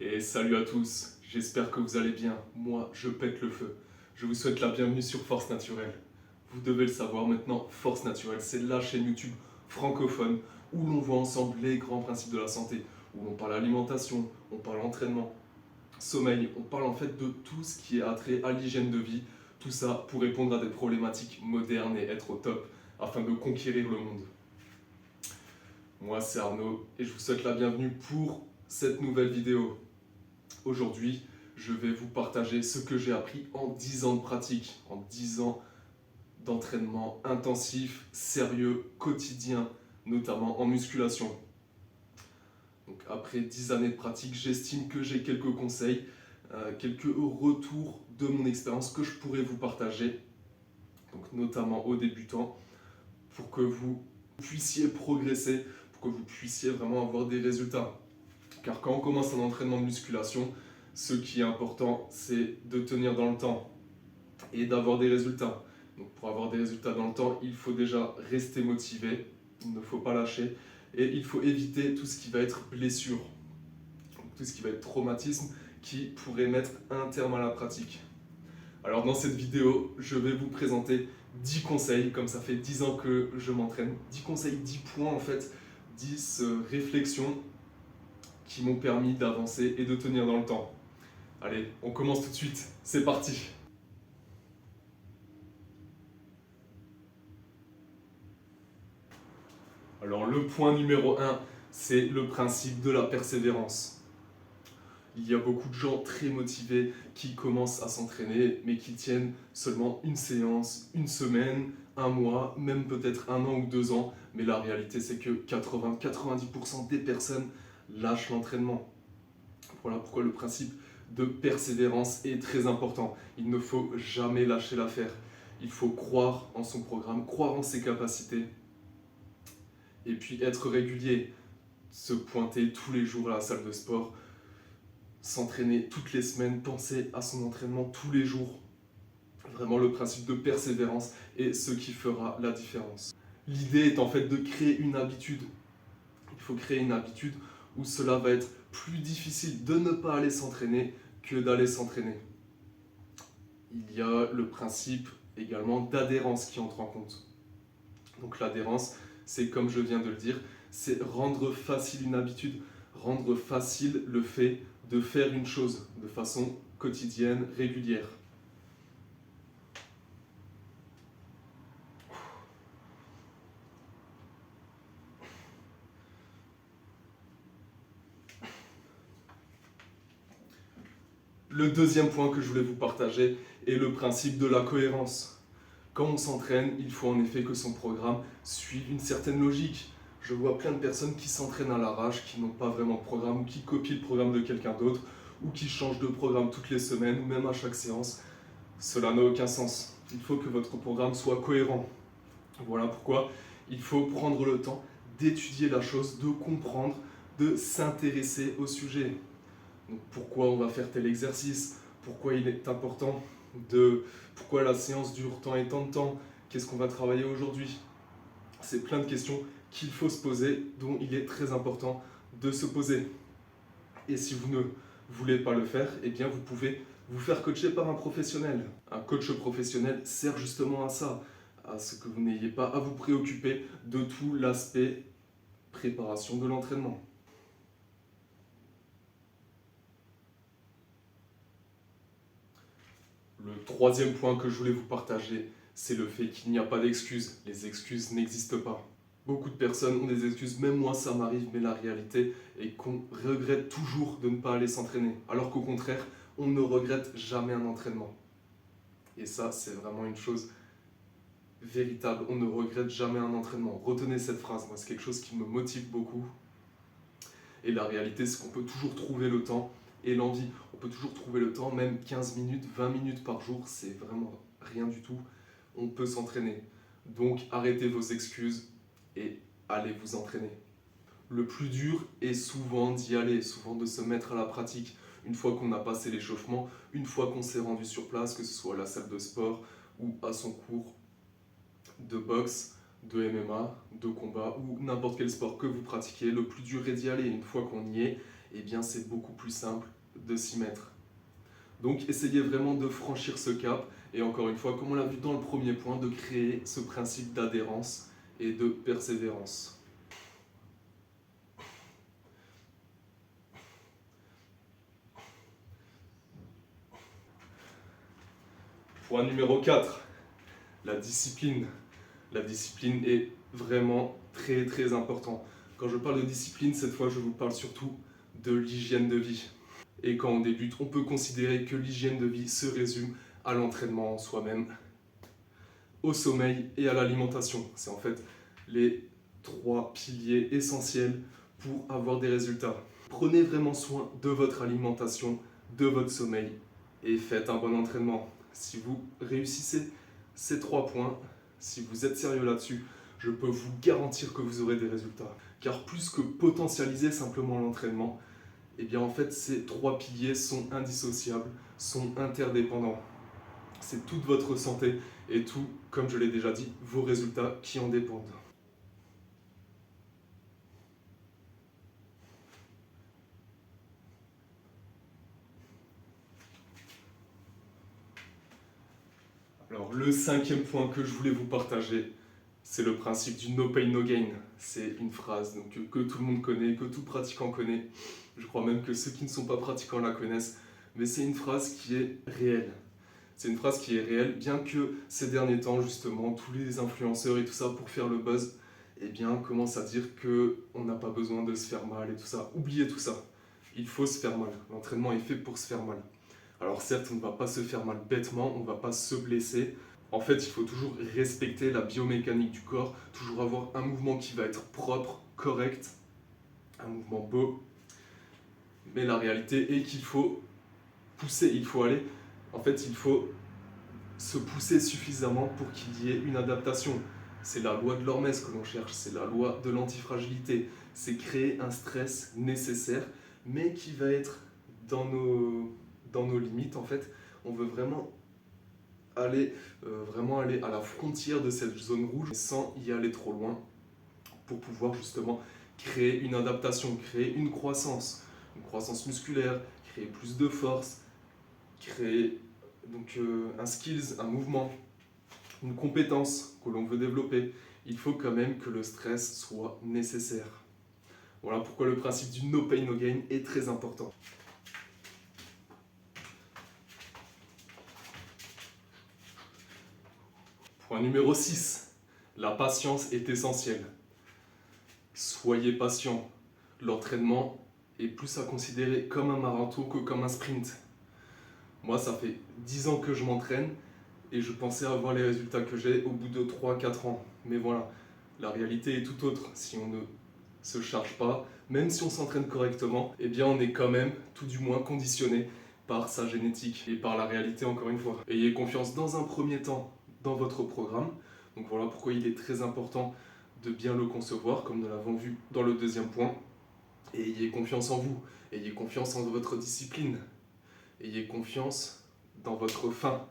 Et salut à tous, j'espère que vous allez bien. Moi, je pète le feu. Je vous souhaite la bienvenue sur Force Naturelle. Vous devez le savoir maintenant, Force Naturelle, c'est la chaîne YouTube francophone où l'on voit ensemble les grands principes de la santé, où l'on parle alimentation, on parle entraînement, sommeil, on parle en fait de tout ce qui est attrait à l'hygiène de vie, tout ça pour répondre à des problématiques modernes et être au top afin de conquérir le monde. Moi, c'est Arnaud et je vous souhaite la bienvenue pour cette nouvelle vidéo. Aujourd'hui, je vais vous partager ce que j'ai appris en 10 ans de pratique, en 10 ans d'entraînement intensif, sérieux, quotidien, notamment en musculation. Donc après 10 années de pratique, j'estime que j'ai quelques conseils, quelques retours de mon expérience que je pourrais vous partager, donc notamment aux débutants, pour que vous puissiez progresser, pour que vous puissiez vraiment avoir des résultats. Car quand on commence un entraînement de musculation, ce qui est important, c'est de tenir dans le temps et d'avoir des résultats. Donc pour avoir des résultats dans le temps, il faut déjà rester motivé, il ne faut pas lâcher, et il faut éviter tout ce qui va être blessure, tout ce qui va être traumatisme, qui pourrait mettre un terme à la pratique. Alors dans cette vidéo, je vais vous présenter 10 conseils, comme ça fait 10 ans que je m'entraîne, 10 conseils, 10 points en fait, 10 réflexions qui m'ont permis d'avancer et de tenir dans le temps. Allez, on commence tout de suite, c'est parti. Alors le point numéro 1, c'est le principe de la persévérance. Il y a beaucoup de gens très motivés qui commencent à s'entraîner, mais qui tiennent seulement une séance, une semaine, un mois, même peut-être un an ou 2 ans. Mais la réalité, c'est que 80-90% des personnes lâchent l'entraînement. Voilà pourquoi le principe de persévérance est très important. Il ne faut jamais lâcher l'affaire. Il faut croire en son programme, croire en ses capacités et puis être régulier, se pointer tous les jours à la salle de sport, s'entraîner toutes les semaines, penser à son entraînement tous les jours. Vraiment le principe de persévérance est ce qui fera la différence. L'idée est en fait de créer une habitude. Il faut créer une habitude où cela va être plus difficile de ne pas aller s'entraîner que d'aller s'entraîner. Il y a le principe également d'adhérence qui entre en compte. Donc l'adhérence, c'est comme je viens de le dire, c'est rendre facile une habitude, rendre facile le fait de faire une chose de façon quotidienne, régulière. Le deuxième point que je voulais vous partager est le principe de la cohérence. Quand on s'entraîne, il faut en effet que son programme suive une certaine logique. Je vois plein de personnes qui s'entraînent à l'arrache, qui n'ont pas vraiment de programme, ou qui copient le programme de quelqu'un d'autre, ou qui changent de programme toutes les semaines, ou même à chaque séance. Cela n'a aucun sens. Il faut que votre programme soit cohérent. Voilà pourquoi il faut prendre le temps d'étudier la chose, de comprendre, de s'intéresser au sujet. Donc pourquoi on va faire tel exercice, pourquoi il est important pourquoi la séance dure tant et tant de temps, qu'est-ce qu'on va travailler aujourd'hui. C'est plein de questions qu'il faut se poser, dont il est très important de se poser. Et si vous ne voulez pas le faire, eh bien vous pouvez vous faire coacher par un professionnel. Un coach professionnel sert justement à ça, à ce que vous n'ayez pas à vous préoccuper de tout l'aspect préparation de l'entraînement. Le troisième point que je voulais vous partager, c'est le fait qu'il n'y a pas d'excuses. Les excuses n'existent pas. Beaucoup de personnes ont des excuses, même moi ça m'arrive, mais la réalité est qu'on regrette toujours de ne pas aller s'entraîner. Alors qu'au contraire, on ne regrette jamais un entraînement. Et ça, c'est vraiment une chose véritable. On ne regrette jamais un entraînement. Retenez cette phrase, moi c'est quelque chose qui me motive beaucoup. Et la réalité, c'est qu'on peut toujours trouver le temps et l'envie. On peut toujours trouver le temps, même 15 minutes, 20 minutes par jour, c'est vraiment rien du tout. On peut s'entraîner. Donc arrêtez vos excuses et allez vous entraîner. Le plus dur est souvent d'y aller, souvent de se mettre à la pratique. Une fois qu'on a passé l'échauffement, une fois qu'on s'est rendu sur place, que ce soit à la salle de sport ou à son cours de boxe, de MMA, de combat ou n'importe quel sport que vous pratiquez, le plus dur est d'y aller. Une fois qu'on y est, eh bien c'est beaucoup plus simple de s'y mettre. Donc essayez vraiment de franchir ce cap et encore une fois, comme on l'a vu dans le premier point, de créer ce principe d'adhérence et de persévérance. Point numéro 4, la discipline. La discipline est vraiment très très important. Quand je parle de discipline, cette fois je vous parle surtout de l'hygiène de vie. Et quand on débute, on peut considérer que l'hygiène de vie se résume à l'entraînement en soi-même, au sommeil et à l'alimentation. C'est en fait les 3 piliers essentiels pour avoir des résultats. Prenez vraiment soin de votre alimentation, de votre sommeil et faites un bon entraînement. Si vous réussissez ces 3 points, si vous êtes sérieux là-dessus, je peux vous garantir que vous aurez des résultats. Car plus que potentialiser simplement l'entraînement, eh bien en fait ces 3 piliers sont indissociables, sont interdépendants. C'est toute votre santé et tout, comme je l'ai déjà dit, vos résultats qui en dépendent. Alors le 5e point que je voulais vous partager, c'est le principe du no pain no gain. C'est une phrase donc, que tout le monde connaît, que tout pratiquant connaît. Je crois même que ceux qui ne sont pas pratiquants la connaissent. Mais c'est une phrase qui est réelle. C'est une phrase qui est réelle, bien que ces derniers temps, justement, tous les influenceurs et tout ça, pour faire le buzz, eh bien, commencent à dire qu'on n'a pas besoin de se faire mal et tout ça. Oubliez tout ça. Il faut se faire mal. L'entraînement est fait pour se faire mal. Alors certes, on ne va pas se faire mal bêtement, on ne va pas se blesser. En fait, il faut toujours respecter la biomécanique du corps, toujours avoir un mouvement qui va être propre, correct, un mouvement beau. Mais la réalité est qu'il faut pousser, il faut aller. En fait, il faut se pousser suffisamment pour qu'il y ait une adaptation. C'est la loi de l'Hormèse que l'on cherche, c'est la loi de l'antifragilité. C'est créer un stress nécessaire, mais qui va être dans nos limites. En fait, on veut vraiment aller à la frontière de cette zone rouge sans y aller trop loin pour pouvoir justement créer une adaptation, créer une croissance musculaire, créer plus de force, créer donc un skills, un mouvement, une compétence que l'on veut développer. Il faut quand même que le stress soit nécessaire. Voilà pourquoi le principe du no pain no gain est très important. Point numéro 6. La patience est essentielle. Soyez patient. L'entraînement est plus à considérer comme un marathon que comme un sprint. Moi, ça fait 10 ans que je m'entraîne et je pensais avoir les résultats que j'ai au bout de 3-4 ans. Mais voilà, la réalité est tout autre. Si on ne se charge pas, même si on s'entraîne correctement, eh bien on est quand même tout du moins conditionné par sa génétique et par la réalité encore une fois. Ayez confiance dans un premier temps dans votre programme. Donc voilà pourquoi il est très important de bien le concevoir, comme nous l'avons vu dans le 2e point. Et ayez confiance en vous, ayez confiance en votre discipline, ayez confiance dans votre faim,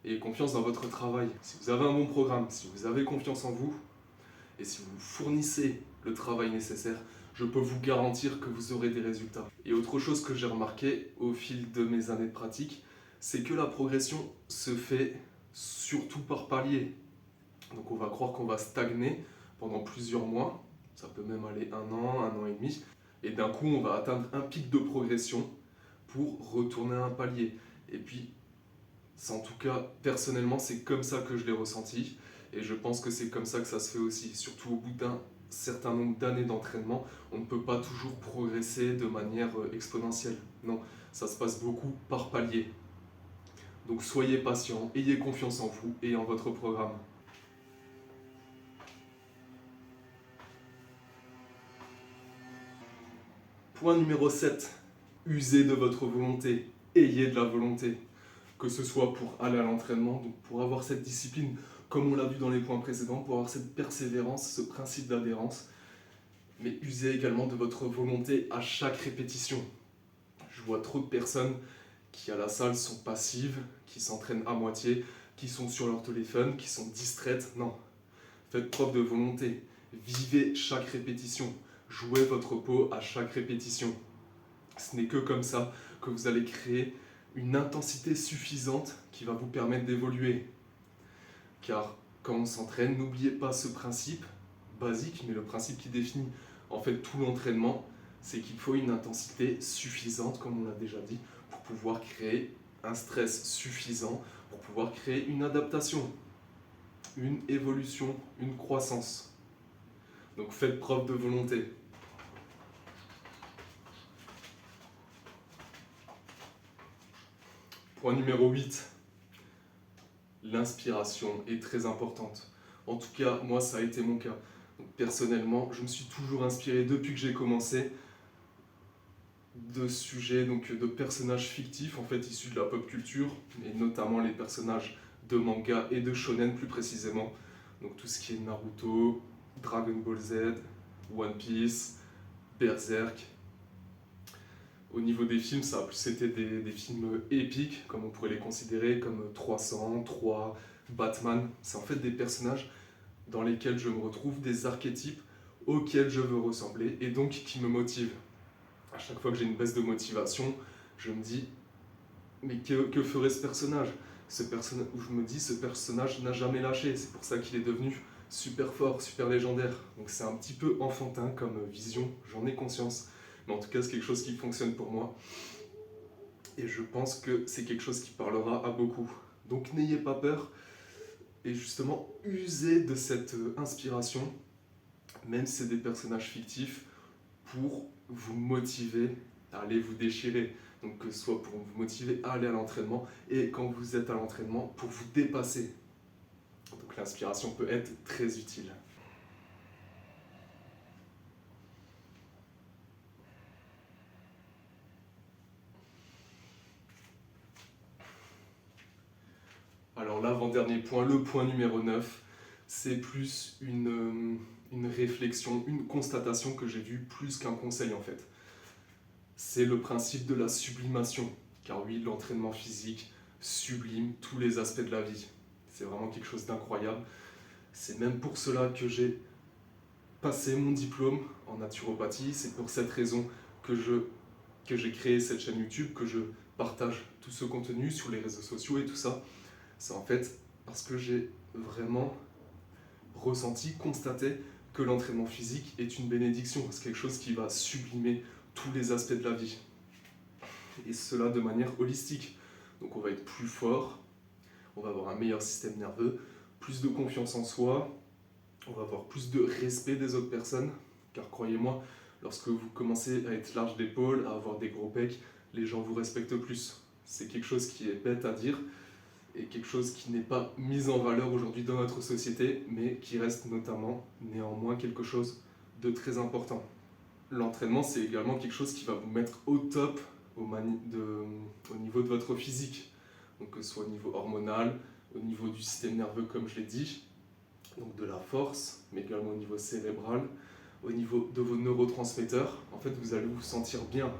ayez confiance dans votre travail. Si vous avez un bon programme, si vous avez confiance en vous, et si vous fournissez le travail nécessaire, je peux vous garantir que vous aurez des résultats. Et autre chose que j'ai remarqué au fil de mes années de pratique, c'est que la progression se fait surtout par palier. Donc on va croire qu'on va stagner pendant plusieurs mois, ça peut même aller 1 an et demi, et d'un coup on va atteindre un pic de progression pour retourner à un palier. Et puis, en tout cas, personnellement, c'est comme ça que je l'ai ressenti, et je pense que c'est comme ça que ça se fait aussi, surtout au bout d'un certain nombre d'années d'entraînement, on ne peut pas toujours progresser de manière exponentielle. Non, ça se passe beaucoup par palier. Donc soyez patient, ayez confiance en vous et en votre programme. Point numéro 7. Usez de votre volonté. Ayez de la volonté. Que ce soit pour aller à l'entraînement, donc pour avoir cette discipline, comme on l'a vu dans les points précédents, pour avoir cette persévérance, ce principe d'adhérence. Mais usez également de votre volonté à chaque répétition. Je vois trop de personnes qui à la salle sont passives, qui s'entraînent à moitié, qui sont sur leur téléphone, qui sont distraites. Non, faites preuve de volonté. Vivez chaque répétition. Jouez votre peau à chaque répétition. Ce n'est que comme ça que vous allez créer une intensité suffisante qui va vous permettre d'évoluer. Car quand on s'entraîne, n'oubliez pas ce principe basique, mais le principe qui définit en fait tout l'entraînement, c'est qu'il faut une intensité suffisante, comme on l'a déjà dit, pour pouvoir créer un stress suffisant, pour pouvoir créer une adaptation, une évolution, une croissance. Donc faites preuve de volonté. Point numéro 8. L'inspiration est très importante. En tout cas, moi, ça a été mon cas. Donc, personnellement, je me suis toujours inspiré depuis que j'ai commencé de sujets, donc de personnages fictifs, en fait issus de la pop culture, et notamment les personnages de manga et de shonen plus précisément. Donc tout ce qui est Naruto, Dragon Ball Z, One Piece, Berserk. Au niveau des films, ça a plus été des films épiques, comme on pourrait les considérer, comme 300, 3, Batman. C'est en fait des personnages dans lesquels je me retrouve, des archétypes auxquels je veux ressembler et donc qui me motivent. À chaque fois que j'ai une baisse de motivation, je me dis, mais que ferait ce personnage, où je me dis, ce personnage n'a jamais lâché, c'est pour ça qu'il est devenu super fort, super légendaire. Donc c'est un petit peu enfantin comme vision, j'en ai conscience. Mais en tout cas, c'est quelque chose qui fonctionne pour moi. Et je pense que c'est quelque chose qui parlera à beaucoup. Donc n'ayez pas peur et justement usez de cette inspiration, même si c'est des personnages fictifs, pour vous motiver à aller vous déchirer. Donc que ce soit pour vous motiver à aller à l'entraînement et quand vous êtes à l'entraînement, pour vous dépasser. Donc l'inspiration peut être très utile. Alors l'avant-dernier point, le point numéro 9, c'est plus une réflexion, une constatation que j'ai vue plus qu'un conseil en fait. C'est le principe de la sublimation. Car oui, l'entraînement physique sublime tous les aspects de la vie. C'est vraiment quelque chose d'incroyable. C'est même pour cela que j'ai passé mon diplôme en naturopathie. C'est pour cette raison que j'ai créé cette chaîne YouTube, que je partage tout ce contenu sur les réseaux sociaux et tout ça. C'est en fait parce que j'ai vraiment ressenti, constaté que l'entraînement physique est une bénédiction. C'est quelque chose qui va sublimer tous les aspects de la vie. Et cela de manière holistique. Donc on va être plus fort, on va avoir un meilleur système nerveux, plus de confiance en soi, on va avoir plus de respect des autres personnes, car croyez-moi, lorsque vous commencez à être large d'épaule, à avoir des gros pecs, les gens vous respectent plus. C'est quelque chose qui est bête à dire et quelque chose qui n'est pas mis en valeur aujourd'hui dans notre société, mais qui reste notamment néanmoins quelque chose de très important. L'entraînement, c'est également quelque chose qui va vous mettre au top au niveau de votre physique, donc que ce soit au niveau hormonal, au niveau du système nerveux comme je l'ai dit, donc de la force, mais également au niveau cérébral, au niveau de vos neurotransmetteurs. En fait, vous allez vous sentir bien,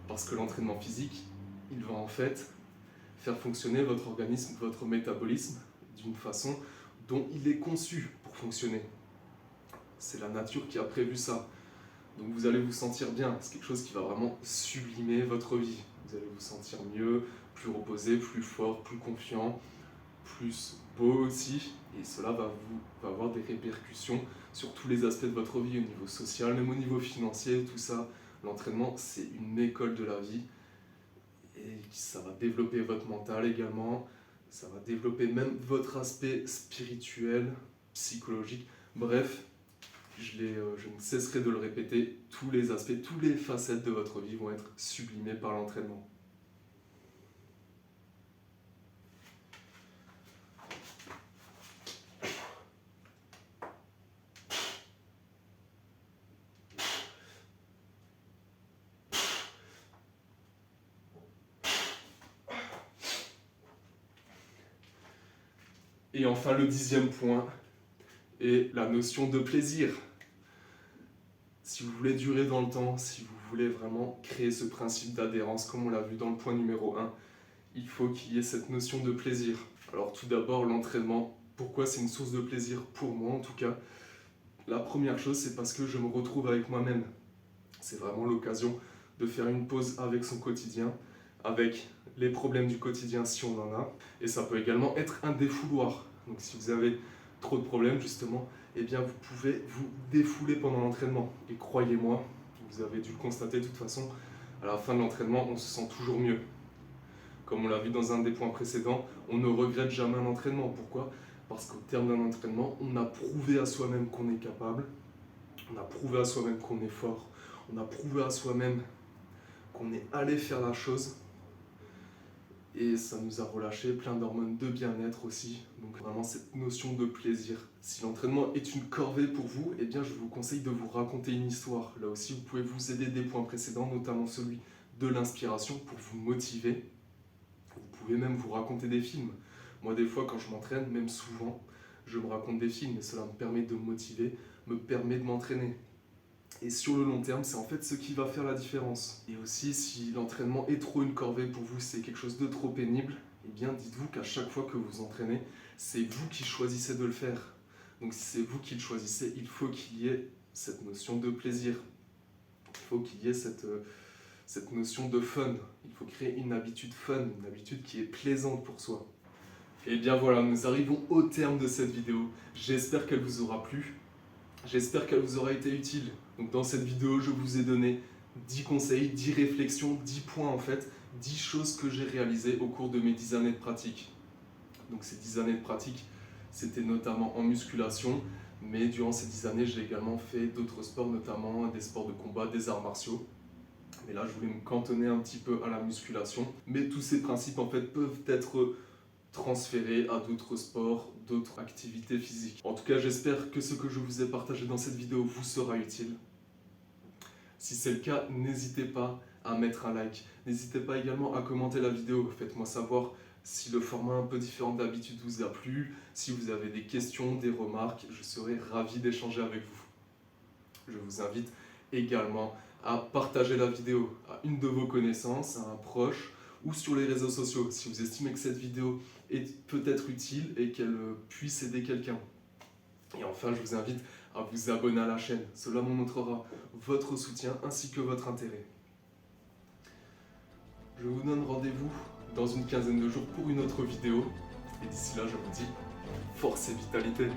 parce que l'entraînement physique, il va en fait faire fonctionner votre organisme, votre métabolisme, d'une façon dont il est conçu pour fonctionner. C'est la nature qui a prévu ça. Donc vous allez vous sentir bien, c'est quelque chose qui va vraiment sublimer votre vie. Vous allez vous sentir mieux, plus reposé, plus fort, plus confiant, plus beau aussi. Et cela va avoir des répercussions sur tous les aspects de votre vie, au niveau social, même au niveau financier, tout ça. L'entraînement, c'est une école de la vie. Et ça va développer votre mental également. Ça va développer même votre aspect spirituel, psychologique. Bref, je ne cesserai de le répéter, tous les aspects, toutes les facettes de votre vie vont être sublimées par l'entraînement. Et enfin, le 10e point est la notion de plaisir. Si vous voulez durer dans le temps, si vous voulez vraiment créer ce principe d'adhérence, comme on l'a vu dans le point numéro 1, il faut qu'il y ait cette notion de plaisir. Alors tout d'abord, l'entraînement. Pourquoi c'est une source de plaisir pour moi en tout cas? La première chose, c'est parce que je me retrouve avec moi-même. C'est vraiment l'occasion de faire une pause avec son quotidien, avec les problèmes du quotidien si on en a. Et ça peut également être un défouloir. Donc si vous avez trop de problèmes justement, eh bien vous pouvez vous défouler pendant l'entraînement. Et croyez-moi, vous avez dû le constater de toute façon, à la fin de l'entraînement, on se sent toujours mieux. Comme on l'a vu dans un des points précédents, on ne regrette jamais un entraînement. Pourquoi ? Parce qu'au terme d'un entraînement, on a prouvé à soi-même qu'on est capable, on a prouvé à soi-même qu'on est fort, on a prouvé à soi-même qu'on est allé faire la chose. Et ça nous a relâché plein d'hormones de bien-être aussi. Donc vraiment cette notion de plaisir. Si l'entraînement est une corvée pour vous, eh bien je vous conseille de vous raconter une histoire. Là aussi vous pouvez vous aider des points précédents, notamment celui de l'inspiration pour vous motiver. Vous pouvez même vous raconter des films. Moi des fois quand je m'entraîne, même souvent, je me raconte des films et cela me permet de me motiver, me permet de m'entraîner. Et sur le long terme, c'est en fait ce qui va faire la différence. Et aussi, si l'entraînement est trop une corvée pour vous, c'est quelque chose de trop pénible, eh bien dites-vous qu'à chaque fois que vous entraînez, c'est vous qui choisissez de le faire. Donc si c'est vous qui le choisissez, il faut qu'il y ait cette notion de plaisir. Il faut qu'il y ait cette notion de fun. Il faut créer une habitude fun, une habitude qui est plaisante pour soi. Et bien voilà, nous arrivons au terme de cette vidéo. J'espère qu'elle vous aura plu. J'espère qu'elle vous aura été utile. Donc dans cette vidéo, je vous ai donné 10 conseils, 10 réflexions, 10 points en fait, 10 choses que j'ai réalisées au cours de mes 10 années de pratique. Donc ces 10 années de pratique, c'était notamment en musculation, mais durant ces 10 années, j'ai également fait d'autres sports, notamment des sports de combat, des arts martiaux. Mais là, je voulais me cantonner un petit peu à la musculation. Mais tous ces principes en fait peuvent être transférer à d'autres sports, d'autres activités physiques. En tout cas, j'espère que ce que je vous ai partagé dans cette vidéo vous sera utile. Si c'est le cas, n'hésitez pas à mettre un like. N'hésitez pas également à commenter la vidéo. Faites-moi savoir si le format un peu différent d'habitude vous a plu, si vous avez des questions, des remarques, je serai ravi d'échanger avec vous. Je vous invite également à partager la vidéo à une de vos connaissances, à un proche, ou sur les réseaux sociaux, si vous estimez que cette vidéo est peut-être utile et qu'elle puisse aider quelqu'un. Et enfin, je vous invite à vous abonner à la chaîne. Cela me montrera votre soutien ainsi que votre intérêt. Je vous donne rendez-vous dans une quinzaine de jours pour une autre vidéo. Et d'ici là, je vous dis force et vitalité.